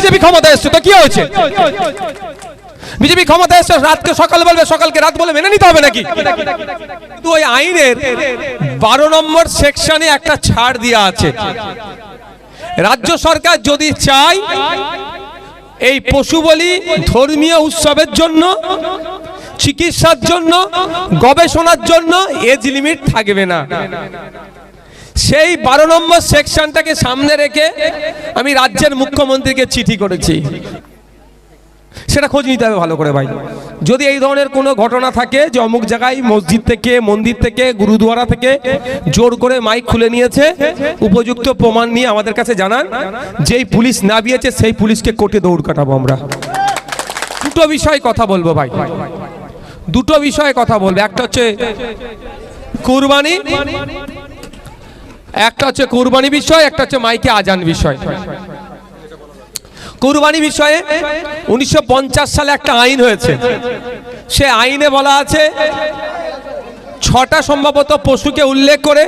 BJP ক্ষমতায় এসছে, তো কি হয়েছে? বিজেপি ক্ষমতায় এসছে, রাতকে সকাল বলবে, সকালকে রাত বলে মেনে নিতে হবে নাকি? কিন্তু ওই আইনের 12 নম্বর সেকশনে একটা ছাড় দেওয়া আছে। রাজ্য সরকার যদি চায় এই পশু বলি ধর্মীয় উৎসবের জন্য, চিকিৎসার জন্য, গবেষণার জন্য এজ লিমিট থাকবে না। সেই 12 নম্বর সেকশনটাকে সামনে রেখে আমি রাজ্যের মুখ্যমন্ত্রীকে চিঠি করেছি। সেটা খোঁজ নিতে হবে ভালো করে ভাই। যদি এই ধরনের কোনো ঘটনা থাকে যে অমুক জায়গায় মসজিদ থেকে, মন্দির থেকে, গুরুদুয়ারা থেকে জোর করে মাইক খুলে নিয়েছে, উপযুক্ত প্রমাণ নিয়ে আমাদের কাছে জানান। যেই পুলিশ না বিয়েছে সেই পুলিশকে কোর্টে দৌড় কাটাবো আমরা। দুটো বিষয়ে কথা বলবো ভাই, দুটো বিষয়ে কথা বলবো। একটা হচ্ছে কুরবানি, একটা হচ্ছে কুরবানি বিষয়, একটা হচ্ছে মাইকে আজান বিষয়। কুরবানি বিষয়ে 1950 সালে একটা আইন হয়েছে। সে আইনে বলা আছে 6টা সম্ভবত পশুকে উল্লেখ করে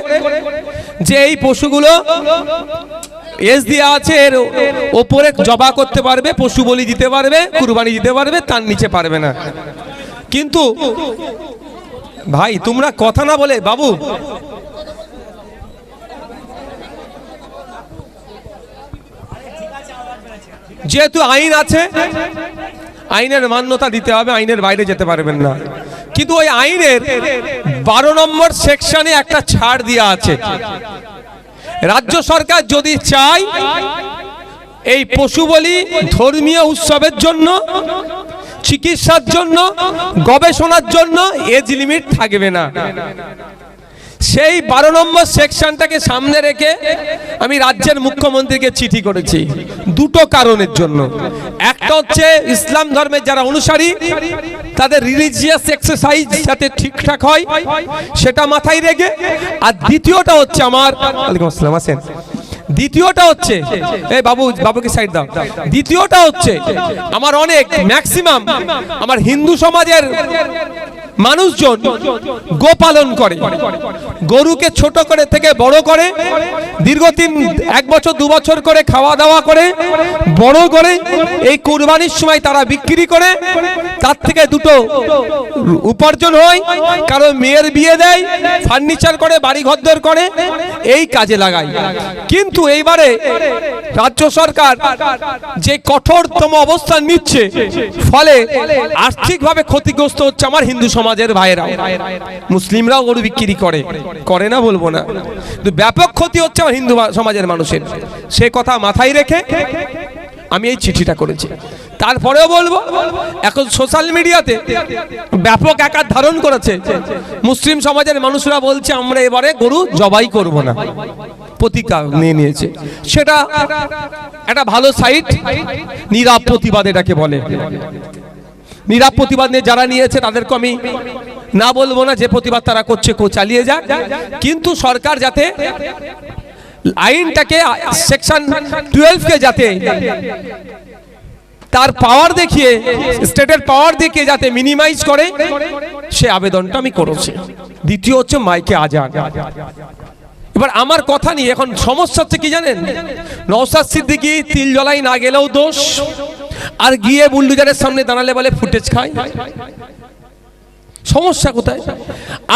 যে এই পশুগুলো এজ দেওয়া আছে, এর ওপরে জবা করতে পারবে, পশু বলি দিতে পারবে, কুরবানি দিতে পারবে, তার নিচে পারবে না। কিন্তু ভাই তোমরা কথা না বলে, বাবু যেহেতু আইন আছে, আইনের মান্যতা দিতে হবে, আইনের বাইরে যেতে পারবেন না। কিন্তু ওই আইনের 12 নম্বর সেকশনে একটা ছাড় দেওয়া আছে। রাজ্য সরকার যদি চায় এই পশু বলি ধর্মীয় উৎসবের জন্য, চিকিৎসার জন্য, গবেষণার জন্য এজ লিমিট থাকবে না। সেই 12 নম্বর সেকশনটাকে সামনে রেখে আমি রাজ্যের মুখ্যমন্ত্রীকে চিঠি করেছি দুটো কারণের জন্য। একটা হচ্ছে ইসলাম ধর্মের যারা অনুসারী তাদের রিলিজিয়াস এক্সারসাইজ যাতে ঠিকঠাক হয় সেটা মাথায় রেখে, আর দ্বিতীয়টা হচ্ছে আমার, ওয়ালাইকুম আসসালাম, আছেন, দ্বিতীয়টা হচ্ছে এই বাবুকে সাইড দাও। দ্বিতীয়টা হচ্ছে আমার অনেক ম্যাক্সিমাম আমার হিন্দু সমাজের মানুষজন গোপালন করে, গরুকে ছোট করে থেকে বড় করে, দীর্ঘদিন 1 বছর 2 বছর করে খাওয়া দাওয়া করে বড় করে এই কুরবানির সময় তারা বিক্রি করে, তার থেকে দুটো উপার্জন হয়। কারো মেয়ের বিয়ে দেয়, ফার্নিচার করে, বাড়ি ঘরদর করে, এই কাজে লাগায়। কিন্তু এইবারে রাজ্য সরকার যে কঠোরতম অবস্থান নিচ্ছে, ফলে আর্থিকভাবে ক্ষতিগ্রস্ত হচ্ছে আমার হিন্দু সমাজের ভাইয়েরা। মুসলিমরাও গরু বিক্রি করে না বলবো না, কিন্তু ব্যাপক ক্ষতি হচ্ছে আমার হিন্দু সমাজের মানুষের। সে কথা মাথায় রেখে আমি এই চিঠিটা করেছি। তারপরেও বলবো, এখন সোশ্যাল মিডিয়াতে ব্যাপক আকার ধারণ করেছে। মুসলিম সমাজের মানুষরা বলছে আমরা এবারে গরু জবাই করব না, প্রতিজ্ঞা নিয়ে নিয়েছে। সেটা একটা ভালো সাইট, নীরব প্রতিবাদ এটাকে বলে। নীরব প্রতিবাদ নিয়ে যারা নিয়েছে তাদেরকে আমি না বলবো না, যে প্রতিবাদ তারা করছে চালিয়ে যাক। কিন্তু সরকার যাতে আইনটাকে সেকশন 12কে যাতে তার পাওয়ার দেখিয়ে, স্টেটের পাওয়ার দেখিয়ে যাতে মিনিমাইজ করে, সে আবেদনটা আমি করেছি। দ্বিতীয় হচ্ছে মাইকে আজান। এবার আমার কথা নিয়ে এখন সমস্যা হচ্ছে কি জানেন, নওশাদ সিদ্দিকী তিল জ্বলাই না গেলেও দোষ, আর গিয়ে বুলডোজারের সামনে দাঁড়ালে বলে ফুটেজ খায়। সমস্যা কোথায়?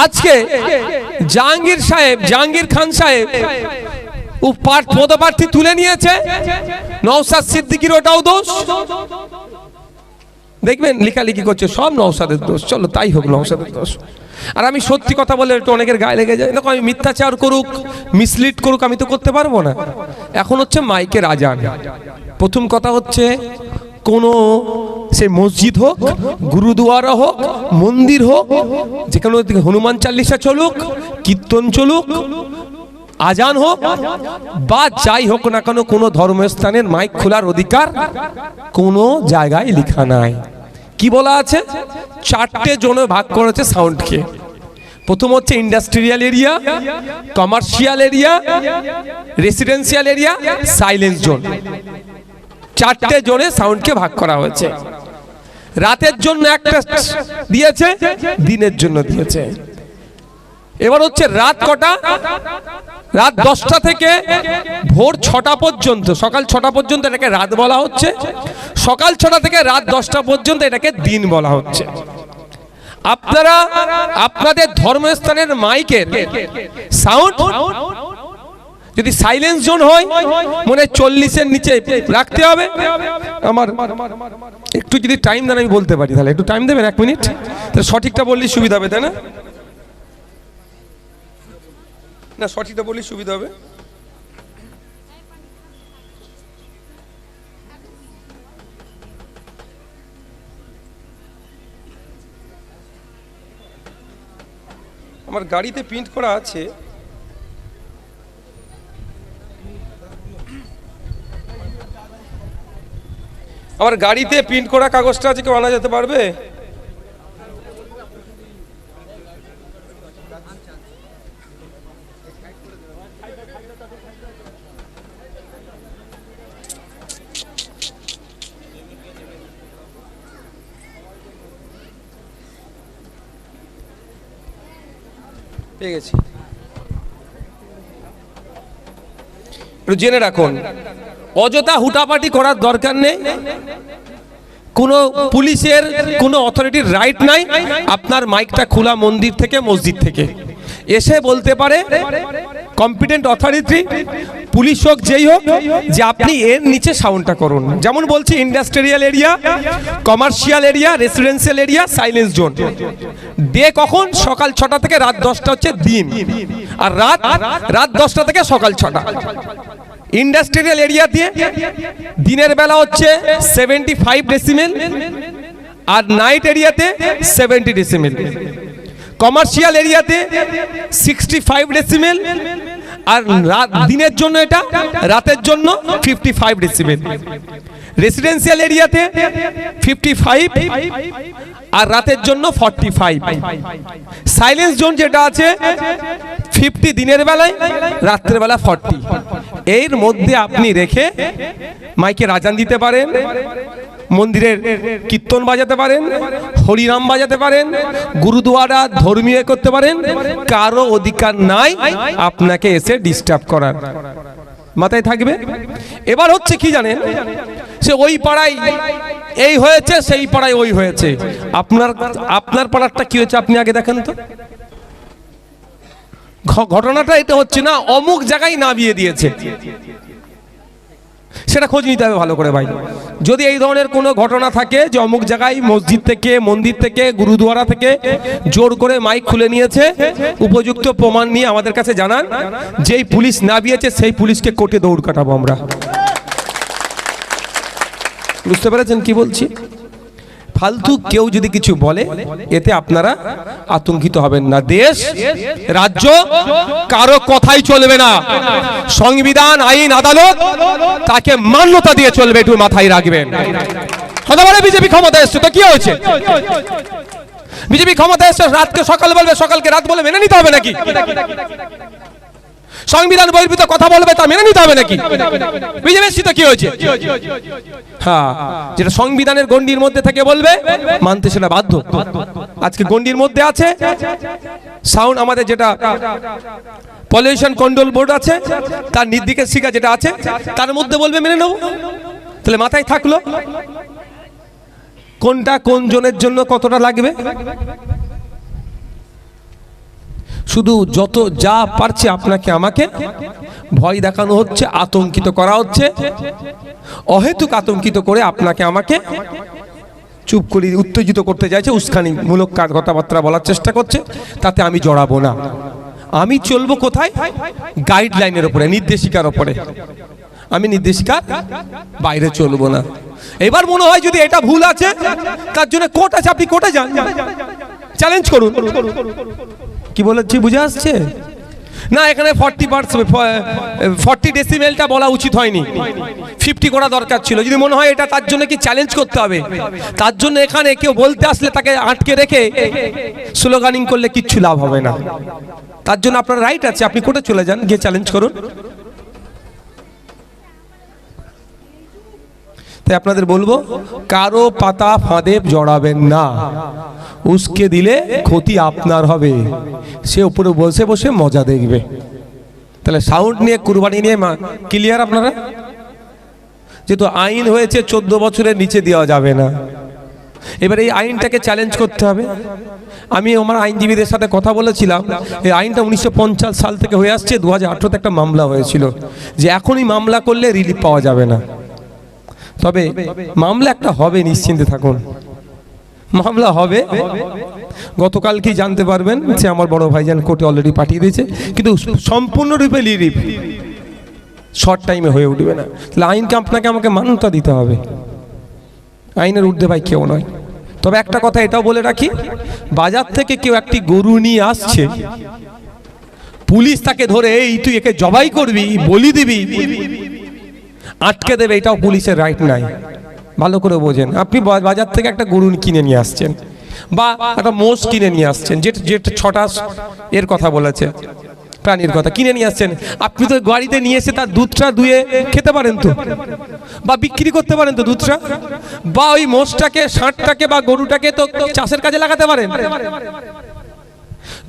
আজকে জাহাঙ্গীর খান সাহেব পদপ্রার্থী তুলে নিয়েছে, নওশাদ সিদ্দিকীর ওটাও দোষ। দেখবেন লেখালেখি করছে সব নওশাদের দোষ, চলো তাই হোক নওশাদের দোষ। আর আমি সত্যি কথা বলে একটু অনেকের গায়ে লেগে যায়, দেখো আমি মিথ্যাচার করুক, মিসলিড করুক, আমি তো করতে পারবো না। এখন হচ্ছে মাইকের আজান। প্রথম কথা হচ্ছে কোনো সে মসজিদ হোক, গুরুদুয়ারা হোক, মন্দির হোক, যেখানে হনুমান চালিসা চলুক, কীর্তন চলুক, আজান হোক বা যাই হোক না কেন, কোনো ধর্মস্থানের মাইক খোলার অধিকার কোনো জায়গায় লেখা নাই। কি বলা আছে? 4টে জোনে ভাগ করেছে সাউন্ডকে। প্রথম হচ্ছে industrial area, commercial area, residential area, silence zone. 4টে জোনে সাউন্ডকে ভাগ করা হয়েছে। রাতের জন্য একটা দিয়েছে, দিনের জন্য দিয়েছে। এবার হচ্ছে রাত কটা? রাত 10টা থেকে ভোর 6টা পর্যন্ত, সকাল 6টা পর্যন্ত এটাকে রাত বলা হচ্ছে, সকাল 6টা থেকে রাত 10টা পর্যন্ত এটাকে দিন বলা হচ্ছে। আপনারা আপনাদের ধর্মস্থানের মাইকের সাউন্ড যদি সাইলেন্স জোন হয় মনে 40-এর নিচে রাখতে হবে। আমার একটু যদি টাইম দেন আমি বলতে পারি, তাহলে একটু টাইম দেবেন 1 মিনিট, তাহলে সঠিকটা বললেই সুবিধা হবে, তাই না? না, সঠিকটা বললেই সুবিধা হবে। আমার গাড়িতে প্রিন্ট করা আছে, আমার গাড়িতে প্রিন্ট করা কাগজটা আছে, কেউ আনা যেতে পারবে? পেয়ে গেছি। একটু জেনে রাখুন, অযথা হুটাপাটি করার দরকার নেই। কোনো পুলিশের কোনো অথরিটির রাইট নাই আপনার মাইকটা খোলা মন্দির থেকে মসজিদ থেকে এসে বলতে পারে কম্পিটেন্ট অথরিটি, পুলিশ হোক যেই হোক, যে আপনি এর নিচে সাউন্ডটা করুন। যেমন বলছি, industrial area, commercial area, residential area, silence zone. Day কখন? সকাল 6টা থেকে রাত 10টা হচ্ছে দিন, আর রাত 10টা থেকে সকাল 6টা। ইন্ডাস্ট্রিয়াল এরিয়া দিয়ে দিনের বেলা হচ্ছে 75 ডেসিমেল, আর নাইট এরিয়াতে 70 ডেসিমেল। কমার্শিয়াল এরিয়াতে 65 ডেসিমেল, আর দিনের জন্য এটা, রাতের জন্য 55 ডেসিমেল। রেসিডেন্সিয়াল এরিয়াতে 55 আর রাতের জন্য 45। সাইলেন্স জোন যেটা আছে 50 দিনের বেলায়, রাত্রের বেলা 40। এর মধ্যে আপনি রেখে মাইকে আজান দিতে পারেন, মন্দিরের কীর্তন বাজাতে পারেন, হরিনাম বাজাতে পারেন, গুরুদুয়ারা ধর্মীয় করতে পারেন। কারো অধিকার নাই আপনাকে এসে ডিস্টার্ব করার। মাথায় থাকবে। এবার হচ্ছে কি জানেন, সে ওই পাড়ায় এই হয়েছে, সেই পাড়ায় ওই হয়েছে। আপনার পাড়ারটা কি হয়েছে আপনি আগে দেখেন তো। ঘটনাটা এটা হচ্ছে না অমুক জায়গায় নামিয়ে দিয়েছে, সেটা খোঁজ নিতে হবে ভালো করে ভাই। যদি এই ধরনের কোনো ঘটনা থাকে যে অমুক জায়গায় মসজিদ থেকে, মন্দির থেকে, গুরুদুয়ারা থেকে জোর করে মাইক খুলে নিয়েছে, উপযুক্ত প্রমাণ নিয়ে আমাদের কাছে জানান। যেই পুলিশ নামিয়েছে সেই পুলিশকে কোর্টে দৌড় কাটাবো আমরা। বুঝতে পেরেছেন কি বলছি? ফালতু কেউ যদি কিছু বলে এতে আপনারা আতঙ্কিত হবেন না। দেশ রাজ্য কারো কথাই চলবে না। সংবিধান, আইন, আদালত তাকে মান্যতা দিয়ে চলবে, একটু মাথায় রাখবেন। কথা বলে বিজেপি ক্ষমতা এসছে তো কি হয়েছে? বিজেপি ক্ষমতা এসছে, রাতকে সকাল বলবে, সকালকে রাত বলে মেনে নিতে হবে নাকি? সংবিধান বহির্ভূত কথা বলবে, তা মেনে নিতে হবে নাকি? বিজেপি তো কি হয়েছে? হ্যাঁ, যেটা সংবিধানের গণ্ডির মধ্যে থেকে বলবে মানতে সেটা বাধ্য। আজকে গণ্ডির মধ্যে আছে সাউন্ড, আমাদের যেটা পলিউশন কন্ট্রোল বোর্ড আছে তার নির্দেশিকা যেটা আছে তার মধ্যে বলবে মেনে নেব। তাহলে মাথায় থাকলো কোনটা কোন জনের জন্য কতটা লাগবে। শুধু যত যা পারছে আপনাকে আমাকে ভয় দেখানো হচ্ছে, আতঙ্কিত করা হচ্ছে, অহেতুক আতঙ্কিত করে আপনাকে আমাকে চুপ করে উত্তেজিত করতে চাইছে, উস্কানিমূলক কথাবার্তা বলার চেষ্টা করছে। তাতে আমি জড়াবো না। আমি চলবো কোথায়? গাইডলাইনের উপরে, নির্দেশিকার উপরে। আমি নির্দেশিকার বাইরে চলবো না। এবার মনে হয় যদি এটা ভুল আছে, তার জন্য কোর্ট আছে, আপনি কোর্টে যান, চ্যালেঞ্জ করুন। কি বলেছি বুঝে আসছে না? এখানে 40 ডেসিমেলটা বলা উচিত হয়নি, 50 করা দরকার ছিল। যদি মনে হয় এটা, তার জন্য কি চ্যালেঞ্জ করতে হবে? তার জন্য এখানে কেউ বলতে আসলে তাকে আটকে রেখে স্লোগানিং করলে কিচ্ছু লাভ হবে না। তার জন্য আপনার রাইট আছে, আপনি কোর্টে চলে যান, গিয়ে চ্যালেঞ্জ করুন। তাই আপনাদের বলবো, কারো পাতা ফাঁদে জড়াবেন না। উস্কে দিলে ক্ষতি আপনার হবে, সে উপরে বসে বসে মজা দেখবে। তাহলে সাউন্ড নিয়ে কুরবানি নিয়ে ক্লিয়ার আপনারা? যেহেতু আইন হয়েছে 14 বছরের নিচে দেওয়া যাবে না, এবার এই আইনটাকে চ্যালেঞ্জ করতে হবে। আমি আমার আইনজীবীদের সাথে কথা বলেছিলাম, এই আইনটা 1950 সাল থেকে হয়ে আসছে। 2018-তে একটা মামলা হয়েছিল যে এখনই মামলা করলে রিলিফ পাওয়া যাবে না। তবে মামলা একটা হবে, নিশ্চিন্তে থাকুন, মামলা হবে। গতকাল কি জানতে পারবেন যে আমার বড় ভাইজান কোর্টে অলরেডি পাঠিয়ে দিয়েছে, কিন্তু সম্পূর্ণরূপে রিলিফ শর্ট টাইমে হয়ে উঠবে না। তাহলে আইনকে আপনাকে আমাকে মান্যতা দিতে হবে, আইনের ঊর্ধ্বে ভাই কেউ নয়। তবে একটা কথা এটাও বলে রাখি, বাজার থেকে কেউ একটি গরু নিয়ে আসছে, পুলিশ তাকে ধরে এই তুই একে জবাই করবি, বলি দিবি, আটকে দেবে, এটাও পুলিশের রাইট নাই। ভালো করে বোঝেন, আপনি বাজার থেকে একটা গরু কিনে নিয়ে আসছেন বা একটা মোষ কিনে নিয়ে আসছেন, যেটা 6টা এর কথা বলেছে, প্রাণীর কথা কিনে নিয়ে আসছেন, আপনি তো গাড়িতে নিয়ে এসে তার দুধটা দুয়ে খেতে পারেন তো, বা বিক্রি করতে পারেন তো দুধটা, বা ওই মোষটাকে, ষাঁড়টাকে বা গরুটাকে তো চাষের কাজে লাগাতে পারেন।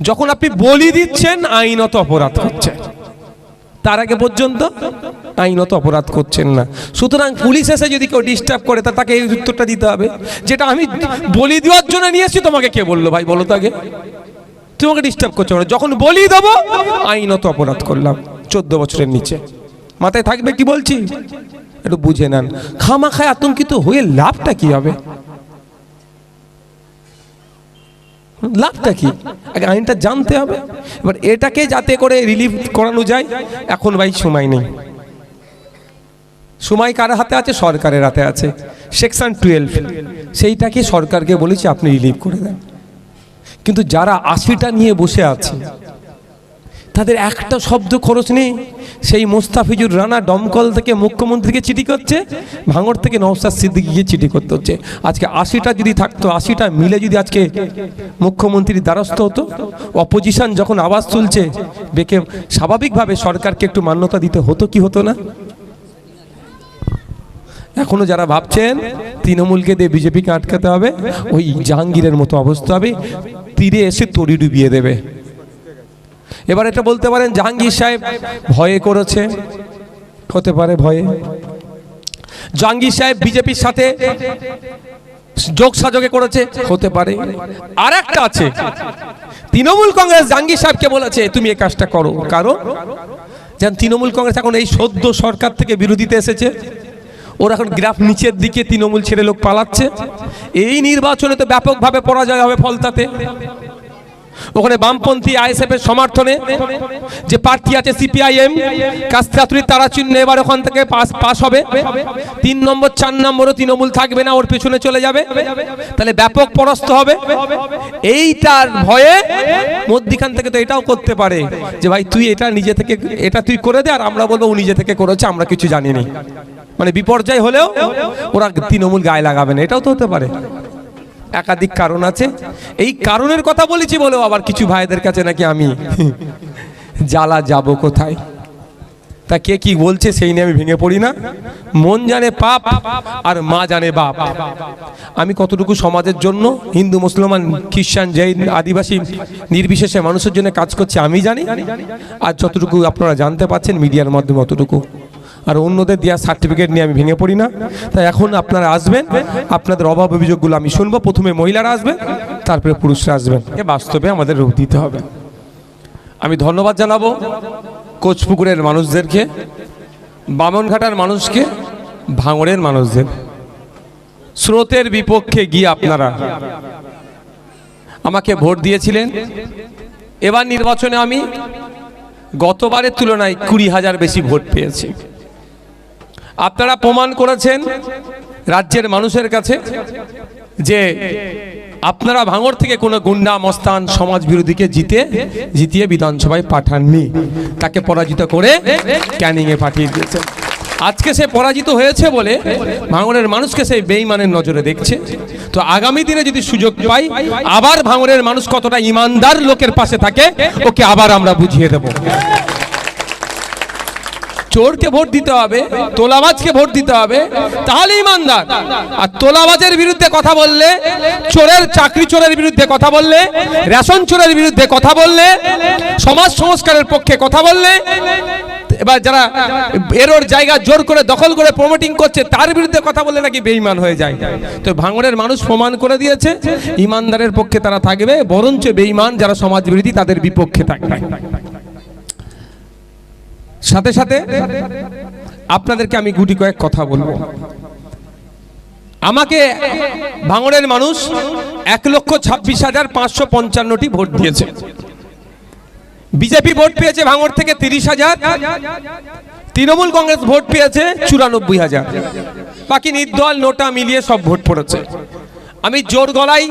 যখন আপনি বলি দিচ্ছেন আইনত অপরাধ করছেন, তার আগে পর্যন্ত আইনত অপরাধ করছেন না। সুতরাং পুলিশ এসে যদি কেউ ডিস্টার্ব করে তাকে এই উত্তরটা দিতে হবে, যেটা আমি বলি দেওয়ার জন্য নিয়ে এসেছি, তোমাকে কে বললো ভাই বলো তো আগে, তোমাকে ডিস্টার্ব করছো না। যখন বলি দেবো আইনত অপরাধ করলাম, 14 বছরের নিচে। মাথায় থাকবে কি বলছি, একটু বুঝে নেন। খামাখায় আতঙ্কিত হয়ে লাভটা কি হবে, লাভটা কি আগে আইনটা জানতে হবে। এবার এটাকে যাতে করে রিলিফ করানো যায়, এখন ভাই সময় নেই। সময় কার হাতে আছে? সরকারের হাতে আছে। সেকশন 12 সেইটাকে সরকারকে বলেছি আপনি রিলিফ করে দেন। কিন্তু যারা 80টা নিয়ে বসে আছে, তাদের একটা শব্দ খরচ নেই। সেই মোস্তাফিজুর রানা দমকল থেকে মুখ্যমন্ত্রীকে চিঠি করছে, ভাঙড় থেকে নওশাদ সিদ্দিকীকে চিঠি করতে হচ্ছে। আজকে 80টা যদি থাকতো, 80টা মিলে যদি আজকে মুখ্যমন্ত্রীর দ্বারস্থ হতো, অপোজিশন যখন আওয়াজ তুলছে, বেকে স্বাভাবিকভাবে সরকারকে একটু মান্যতা দিতে হতো কি হতো না? এখনো যারা ভাবছেন তৃণমূলকে দিয়ে বিজেপিকে আটকাতে হবে, ওই জাহাঙ্গীরের মতো অবস্থা হবে, তীরে এসে তরি ডুবিয়ে দেবে। এবার এটা বলতে পারেন জাহাঙ্গীর সাহেব ভয়ে করেছে, হতে পারে ভয়ে। জাহাঙ্গীর সাহেব বিজেপির সাথে যোগ সাজগে করেছে, হতে পারে। আর একটা আছে, তৃণমূল কংগ্রেস জাহাঙ্গীর সাহেবকে বলেছে তুমি এই কাজটা করো, কারণ যেন তৃণমূল কংগ্রেস এখন এই সদ্য সরকার থেকে বিরোধীতে এসেছে, ওরা এখন গ্রাফ নিচের দিকে, তৃণমূল ছেড়ে লোক পালাচ্ছে। এই নির্বাচনে তো ব্যাপকভাবে পরাজয় হবে ফলতাতে। ওখানে বামপন্থী আইএসএফ এর সমর্থনে যে প্রার্থী আছে সিপিআইএম কাস্তাতুরি, তারা চিহ্ন এবার ওখান থেকে পাস হবে। 3 নম্বর 4 নম্বরও তৃণমূল থাকবে না, ওর পেছনে চলে যাবে, তাহলে ব্যাপক পরাস্ত হবে। এইটার ভয়ে মধ্যখান থেকে তো এটাও করতে পারে যে ভাই তুই এটা নিজে থেকে এটা তুই করে দে, আর আমরা বলবো ও নিজে থেকে করেছে, আমরা কিছু জানিনি। মানে বিপর্যয় হলেও ওরা তৃণমূল গায়ে লাগাবে না, এটাও তো হতে পারে। একাধিক কারণ আছে। এই কারণের কথা বলেছি বলেও আবার কিছু ভাইদের কাছে নাকি আমি জ্বালা যাব কোথায়, তা কে কি বলছে সেই নিয়ে আমি ভেঙে পড়ি না। মন জানে পাপ আর মা জানে বাপ। আমি কতটুকু সমাজের জন্য, হিন্দু মুসলমান খ্রিস্টান জৈন আদিবাসী নির্বিশেষে মানুষের জন্য কাজ করছি আমি জানি, আর যতটুকু আপনারা জানতে পাচ্ছেন মিডিয়ার মাধ্যমে অতটুকু। আর অন্যদের দেওয়া সার্টিফিকেট নিয়ে আমি ভেঙে পড়ি না। তাই এখন আপনারা আসবেন, আপনাদের অভাব অভিযোগগুলো আমি শুনবো। প্রথমে মহিলারা আসবেন, তারপরে পুরুষরা আসবেন। এ বাস্তবে আমাদের রূপ দিতে হবে। আমি ধন্যবাদ জানাবো কোচপুকুরের মানুষদেরকে, বামনঘাটার মানুষকে, ভাঙড়ের মানুষদের। স্রোতের বিপক্ষে গিয়ে আপনারা আমাকে ভোট দিয়েছিলেন। এবার নির্বাচনে আমি গতবারের তুলনায় 20,000 বেশি ভোট পেয়েছি। আপনারা প্রমাণ করেছেন রাজ্যের মানুষের কাছে যে আপনারা ভাঙড় থেকে কোনো গুন্ডা মস্তান সমাজ বিরোধীকে জিতিয়ে বিধানসভায় পাঠাননি, তাকে পরাজিত করে ক্যানিংয়ে পাঠিয়ে দিয়েছেন। আজকে সে পরাজিত হয়েছে বলে ভাঙড়ের মানুষকে সেই বেঈমানের নজরে দেখছে। তো আগামী দিনে যদি সুযোগ পাই, আবার ভাঙড়ের মানুষ কতটা ইমানদার লোকের পাশে থাকে, ওকে আবার আমরা বুঝিয়ে দেব। চোরকে ভোট দিতে হবে, তোলাবাজকে ভোট দিতে হবে, তাহলে ইমানদার। আর তোলাবাজের বিরুদ্ধে কথা বললে, চোরের চাকরি চোরের বিরুদ্ধে কথা বললে, রেশন চোরের বিরুদ্ধে কথা বললে, সমাজ সংস্কারের পক্ষে কথা বললে, এবার যারা এরোর জায়গা জোর করে দখল করে প্রমোটিং করছে তার বিরুদ্ধে কথা বললে নাকি বেঈমান হয়ে যায়। তো ভাঙড়ের মানুষ প্রমাণ করে দিয়েছে ইমানদারের পক্ষে তারা থাকবে, বরঞ্চ বেঈমান যারা সমাজ বিরোধী তাদের বিপক্ষে থাকবে। সাথে সাথে আপনাদেরকে আমি গুটি কয়েক কথা বলবো। আমাকে ভাঙড়ের মানুষ 1,26,555টি ভোট দিয়েছে। বিজেপি ভোট পেয়েছে ভাঙড় থেকে 30,000, তৃণমূল কংগ্রেস ভোট পেয়েছে 94,000, বাকি নির্দল নোটা মিলিয়ে সব ভোট পড়েছে। আমি জোর গলায়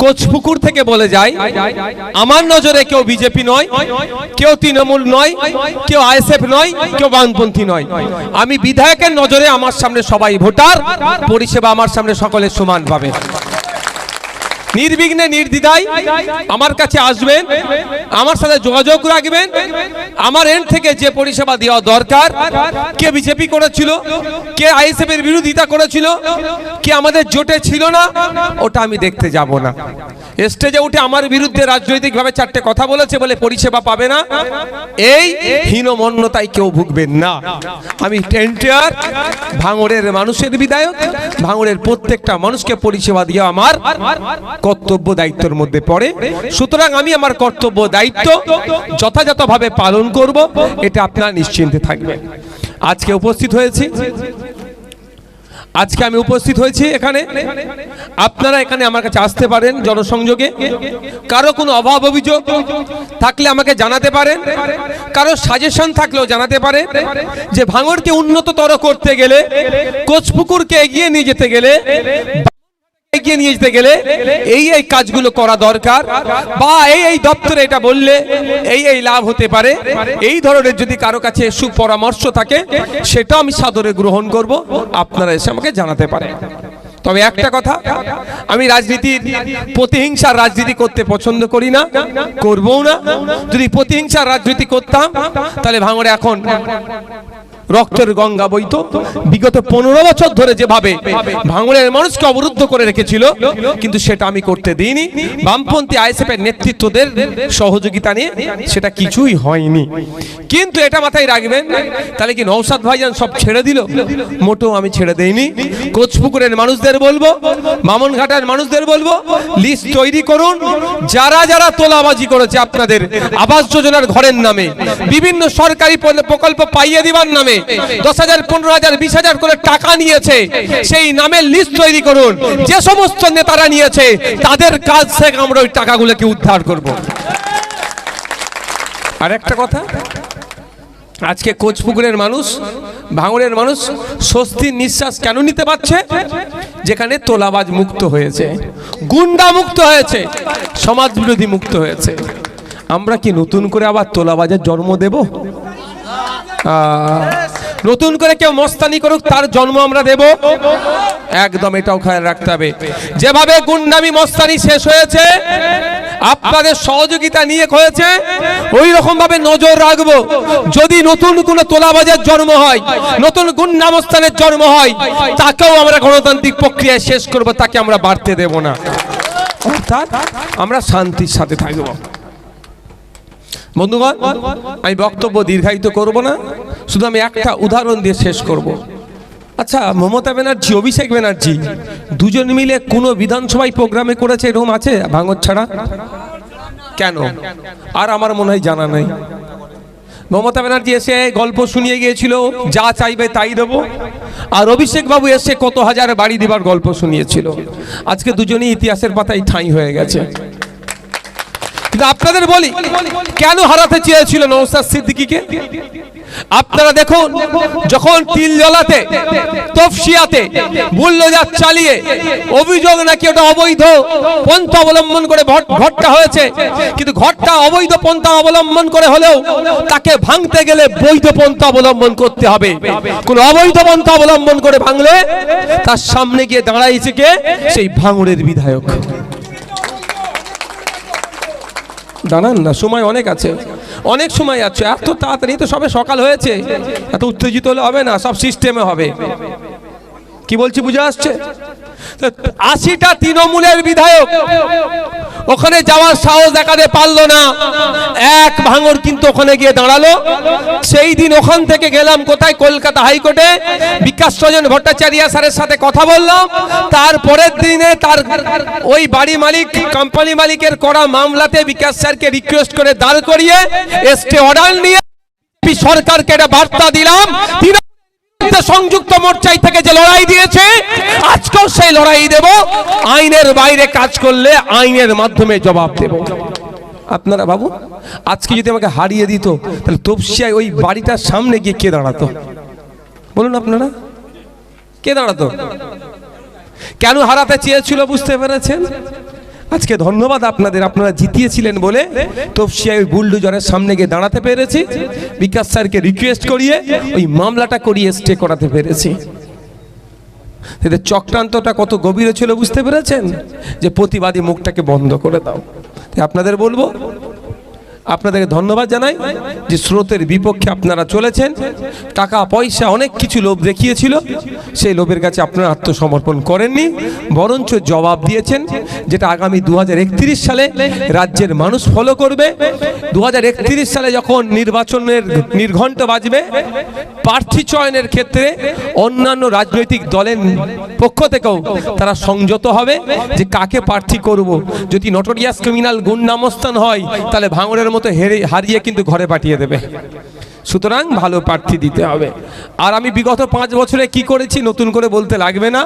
কোচপুকুর থেকে বলে যাই, আমার নজরে কেউ বিজেপি নয়, কেউ তৃণমূল নয়, কেউ আইএসএফ নয়, কেউ বামপন্থী নয়। আমি বিধায়কের নজরে আমার সামনে সবাই ভোটার, পরিষেবা আমার সামনে সকলে সমান পাবে। নির্বিঘ্নে নির্দ্বিধায় আমার কাছে আসবেন, আমার সাথে যোগাযোগ রাখবেন। আমার এন্ড থেকে যে পরিষেবা দেওয়া দরকার, কে বিজেপি করেছিল, কে আইএসএফ এর বিরোধিতা করেছিল, কে আমাদের জোটে ছিল না, ওটা আমি দেখতে যাব না। স্টেজে উঠে আমার বিরুদ্ধে রাজনৈতিকভাবে 4টে কথা বলেছে বলে পরিষেবা পাবে না, এই হীনমন্যতায় কেউ ভুগবেন না। আমি টেন্টিয়ার ভাঙড়ের মানুষের বিধায়ক, ভাঙড়ের প্রত্যেকটা মানুষকে পরিষেবা দিয়ে আমার কর্তব্য দায়িত্বের মধ্যে পড়ে। সুতরাং আমি আমার কর্তব্য দায়িত্ব যথাযথভাবে পালন করব, এটা আপনারা নিশ্চিন্তে থাকবেন। আজকে আমি উপস্থিত হয়েছি এখানে। আপনারা এখানে আমার কাছে আসতে পারেন জনসংযোগে। কারো কোনো অভাব অভিযোগ থাকলে আমাকে জানাতে পারেন, কারো সাজেশন থাকলেও জানাতে পারেন যে ভাঙড়কে উন্নততর করতে গেলে, কোচপুকুরকে এগিয়ে নিয়ে যেতে গেলে, এগিয়ে নিয়ে যেতে গেলে এই কাজগুলো করা দরকার, বা এই দপ্তরে এটা বললে এই লাভ হতে পারে। এই ধরনের যদি কারো কাছে সুপরামর্শ থাকে সেটা আমি সাদরে গ্রহণ করব, আপনারা এসে আমাকে জানাতে পারেন। তবে একটা কথা, আমি রাজনীতির প্রতিহিংসার রাজনীতি করতে পছন্দ করি না, করবও না। যদি প্রতিহিংসার রাজনীতি করতাম তাহলে ভাঙড়ে এখন রক্তের গঙ্গা বইতো। বিগত 15 বছর ধরে যেভাবে ভাঙড়ের মানুষকে অবরুদ্ধ করে রেখেছিল, কিন্তু সেটা আমি করতে দিইনি। বামপন্থী আইএসএফ এর নেতৃত্বদের সহযোগিতা নিয়ে সেটা কিছুই হয়নি। কিন্তু এটা মাথায় রাখবেন, তাহলে কি নওশাদ ভাইজান সব ছেড়ে দিল? মোটেও আমি ছেড়ে দেইনি। কোচপুকুরের মানুষদের বলবো, মামনঘাটার মানুষদের বলবো, লিস্ট তৈরি করুন। যারা যারা তোলাবাজি করেছে আপনাদের আবাস যোজনার ঘরের নামে, বিভিন্ন সরকারি প্রকল্প পাইয়ে দিবার নামে 10,000, 15,000, 20,000 করে টাকা নিয়েছে, সেই নামের লিস্ট তৈরি করুন। যে সমস্ত নেতারা নিয়েছে তাদের কাজ থেকে আমরা ওই টাকাগুলোকে উদ্ধার করব। আর একটা কথা, আজকে কোচপুকুরের মানুষ, ভাঙড়ের মানুষ স্বস্তির নিঃশ্বাস কেন নিতে পারছে? যেখানে তোলাবাজ মুক্ত হয়েছে, গুন্ডা মুক্ত হয়েছে, সমাজ বিরোধী মুক্ত হয়েছে। আমরা কি নতুন করে আবার তোলাবাজের জন্ম দেব? নতুন করে কেউ মস্তানি করুক তার জন্ম আমরা দেব? একদম এটাও খেয়াল রাখতে হবে। যেভাবে গুন্ডামি মস্তানি শেষ হয়েছে, আপনাদের সহযোগিতা নিয়ে হয়েছে, ওই রকম ভাবে নজর রাখবো। যদি নতুন কোন তোলাবাজের জন্ম হয়, নতুন গুন্ডা মস্তানের জন্ম হয়, তাকেও আমরা গণতান্ত্রিক প্রক্রিয়ায় শেষ করব, তাকে আমরা বাড়তে দেব না। অর্থাৎ আমরা শান্তির সাথে থাকবো। বন্ধুগণ, আমি বক্তব্য দীর্ঘায়িত করব না, শুধু আমি একটা উদাহরণ দিয়ে শেষ করব। আচ্ছা, মমতা ব্যানার্জি, অভিষেক ব্যানার্জি দুজন মিলে কোনো বিধানসভায় প্রোগ্রামে করেছে এরকম আছে ভাঙড় ছাড়া? কেন? আর আমার মনে হয় জানা নাই। মমতা ব্যানার্জি এসে গল্প শুনিয়ে গিয়েছিল, যা চাইবে তাই দেবো। আর অভিষেক বাবু এসে কত হাজার বাড়ি দেবার গল্প শুনিয়েছিল। আজকে দুজনই ইতিহাসের পাতায় ঠাঁই হয়ে গেছে। কিন্তু আপনাদের বলি, কেন হারাতে চেয়েছিল নওশাদ সিদ্দিকীকে? আপনারা দেখুন, যখন তিলজলাতে, তফসিয়াতে বুলডোজার চালিয়ে অভিযোগ নাকি ওটা অবৈধ পন্থা অবলম্বন করে ঘরটা হয়েছে, কিন্তু ঘরটা অবৈধ পন্থা অবলম্বন করে হলেও তাকে ভাঙতে গেলে বৈধ পন্থা অবলম্বন করতে হবে। কোন অবৈধ পন্থা অবলম্বন করে ভাঙলে তার সামনে গিয়ে দাঁড়াইছে কে? সেই ভাঙড়ের বিধায়ক। দাঁড়ান না, সময় অনেক আছে। অনেক সময় আছে, এত তাড়াতাড়ি তো সবে সকাল হয়েছে, এত উত্তেজিত হলে হবে না, সব সিস্টেমে হবে। কি বলছি বুঝে আসছে? 80টা তৃণমূলের বিধায়ক ওখানে যাওয়ার সাহস দেখাতে পারলো না, এক ভাঙর কিন্তু ওখানে গিয়ে দাঁড়ালো। সেই দিন ওখান থেকে গেলাম কোথায়, কলকাতা হাইকোর্টে বিকাশ রঞ্জন ভট্টাচার্য স্যারের সাথে কথা বললাম। তারপরের দিনে তার ওই বাড়ি মালিক, কোম্পানি মালিকের করা মামলাতে বিকাশ স্যারকে রিকোয়েস্ট করে দাঁড় করিয়ে স্টে অর্ডার নিয়ে সরকারকে একটা বার্তা দিলাম, সংযুক্ত মোর্চায় থেকে যে লড়াই দিয়েছে আজকেও সেই লড়াই দেব। আইনের বাইরে কাজ করলে আইনের মাধ্যমে জবাব দেব। আপনারা বাবু আজকে যদি আমাকে হারিয়ে দিত তাহলে তপসিয়ায় ওই বাড়িটার সামনে গিয়ে কে দাঁড়াতো বলুন? আপনারা কে দাঁড়াতো? কেন হারাতে চেয়েছিল বুঝতে পেরেছেন? আজকে ধন্যবাদ আপনাদের, আপনারা জিতিয়েছিলেন বলে তপসিয়ায় বুলডোজারের সামনে গিয়ে দাঁড়াতে পেরেছি, বিকাশ স্যারকে রিকোয়েস্ট করিয়ে ওই মামলাটা করিয়ে স্টে করাতে পেরেছি। এদের চক্রান্তটা কত গভীর ছিল বুঝতে পেরেছেন? যে প্রতিবাদী মুখটাকে বন্ধ করে দাও। আপনাদের বলবো, আপনাদেরকে ধন্যবাদ জানাই যে স্রোতের বিপক্ষে আপনারা চলেছেন। টাকা পয়সা অনেক কিছু লোভ দেখিয়েছিল, সেই লোভের কাছে আপনারা আত্মসমর্পণ করেননি, বরঞ্চ জবাব দিয়েছেন, যেটা আগামী 2031 সালে রাজ্যের মানুষ ফলো করবে। 2031 সালে যখন নির্বাচনের নির্ঘণ্ট বাজবে, প্রার্থী চয়নের ক্ষেত্রে অন্যান্য রাজনৈতিক দলের পক্ষ থেকেও তারা সংযত হবে যে কাকে প্রার্থী করব। যদি নটোরিয়াস ক্রিমিনাল গুন্ডামস্তান হয় তাহলে ভাঙড়ের মতো হারিয়ে কিন্তু ঘরে পাঠিয়ে দেবে। সুতরাং ভালো প্রার্থী দিতে হবে। আর আমি বিগত 5 বছরে কি করেছি নতুন করে বলতে লাগবে না।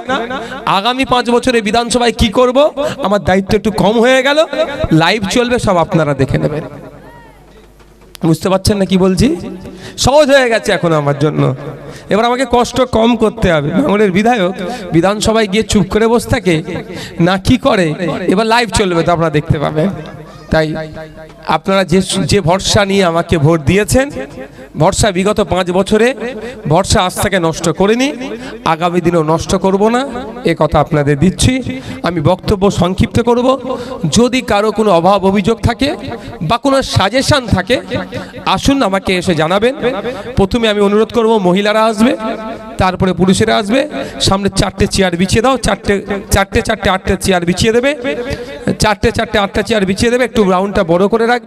আগামী 5 বছরে বিধানসভায় কি করব আমার দায়িত্ব একটু কম হয়ে গেল, লাইভ চলবে, সব আপনারা দেখে নেবেন। বুঝতে পারছেন না কি বলছি? সহজ হয়ে গেছে এখন আমার জন্য। এবার আমাকে কষ্ট কম করতে হবে। ভাঙড়ের বিধায়ক বিধানসভায় গিয়ে চুপ করে বসে থাকে না, কি করে, এবার লাইভ চলবে তো আপনারা দেখতে পাবেন। তাই আপনারা যে ভরসা নিয়ে আমাকে ভোট দিয়েছেন, ভরসা বিগত 5 বছরে ভরসা আজ থেকে নষ্ট করিনি, আগামী দিনেও নষ্ট করব না, এ কথা আপনাদের দিচ্ছি। আমি বক্তব্য সংক্ষিপ্ত করব। যদি কারো কোনো অভাব অভিযোগ থাকে বা কোনো সাজেশন থাকে আসুন আমাকে এসে জানাবেন। প্রথমে আমি অনুরোধ করব মহিলারা আসবে, তারপরে পুরুষেরা আসবে। সামনে 4টে চেয়ার বিছিয়ে দাও, 4টে 8টে চেয়ার বিছিয়ে দেবে, 4টে 8টে চেয়ার বিছিয়ে দেবে। একটু রাউন্ডটা বড় করে রাখবে।